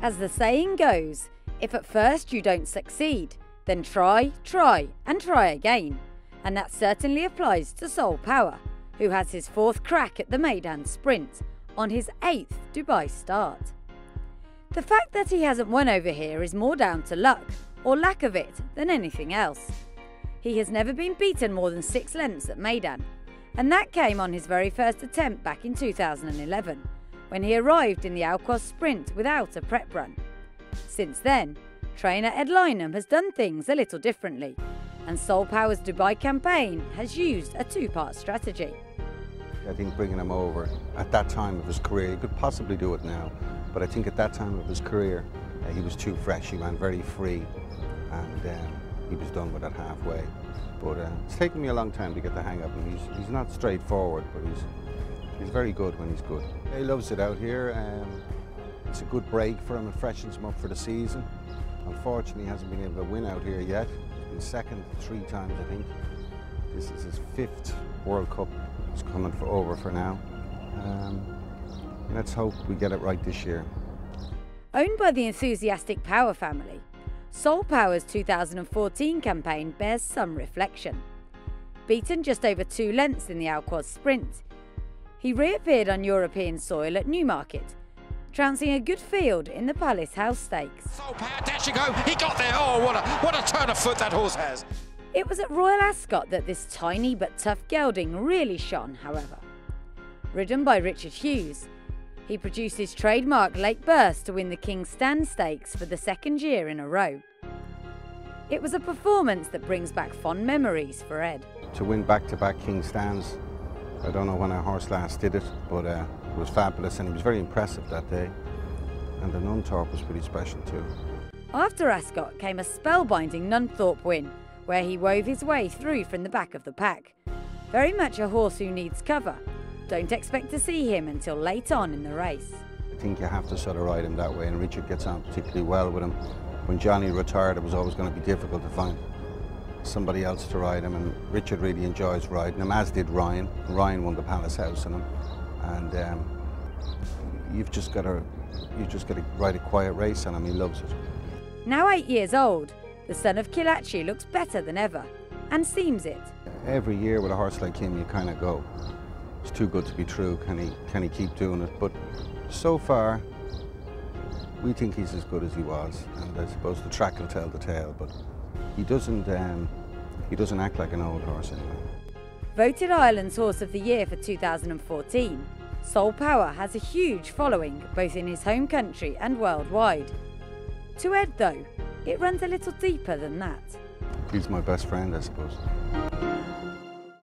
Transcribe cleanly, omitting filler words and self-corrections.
As the saying goes, if at first you don't succeed, then try, and try again. And that certainly applies to Soul Power, who has his 4th crack at the Meydan sprint on his 8th Dubai start. The fact that he hasn't won over here is more down to luck, or lack of it, than anything else. He has never been beaten more than 6 lengths at Meydan, and that came on his very first attempt back in 2011, when he arrived in the Alcos sprint without a prep run. Since then, trainer Ed Lynham has done things a little differently, and Soul Power's Dubai campaign has used a 2-part strategy. I think bringing him over at that time of his career, he could possibly do it now, but I think at that time of his career, he was too fresh. He ran very free, and he was done with it halfway. But it's taken me a long time to get the hang of him. He's not straightforward, but he's very good when he's good. He loves it out here. It's a good break for him. It freshens him up for the season. Unfortunately, he hasn't been able to win out here yet. He's been second 3 times, I think. This is his 5th World Cup. He's coming over for now. Let's hope we get it right this year. Owned by the enthusiastic Power family, Soul Power's 2014 campaign bears some reflection. Beaten just over 2 lengths in the Alquoz sprint, he reappeared on European soil at Newmarket, trouncing a good field in the Palace House Stakes. Soul Power dashing home, he got there. Oh, what a turn of foot that horse has. It was at Royal Ascot that this tiny but tough gelding really shone, however. Ridden by Richard Hughes, he produced his trademark late burst to win the King's Stand Stakes for the 2nd year in a row. It was a performance that brings back fond memories for Ed. To win back-to-back King's Stands, I don't know when our horse last did it, but it was fabulous, and he was very impressive that day. And the Nunthorpe was pretty special too. After Ascot came a spellbinding Nunthorpe win, where he wove his way through from the back of the pack. Very much a horse who needs cover. Don't expect to see him until late on in the race. I think you have to sort of ride him that way, and Richard gets on particularly well with him. When Johnny retired, it was always going to be difficult to find somebody else to ride him, and Richard really enjoys riding him, as did Ryan. Ryan won the Palace House on him, and you've just got to ride a quiet race on him. He loves it. Now 8 years old, the son of Kilachi looks better than ever, and seems it. Every year with a horse like him, you kind of go, it's too good to be true. Can he keep doing it? But so far, we think he's as good as he was, and I suppose the track will tell the tale. But he doesn't act like an old horse anyway. Voted Ireland's Horse of the Year for 2014, Soul Power has a huge following both in his home country and worldwide. To Ed, though, it runs a little deeper than that. He's my best friend, I suppose.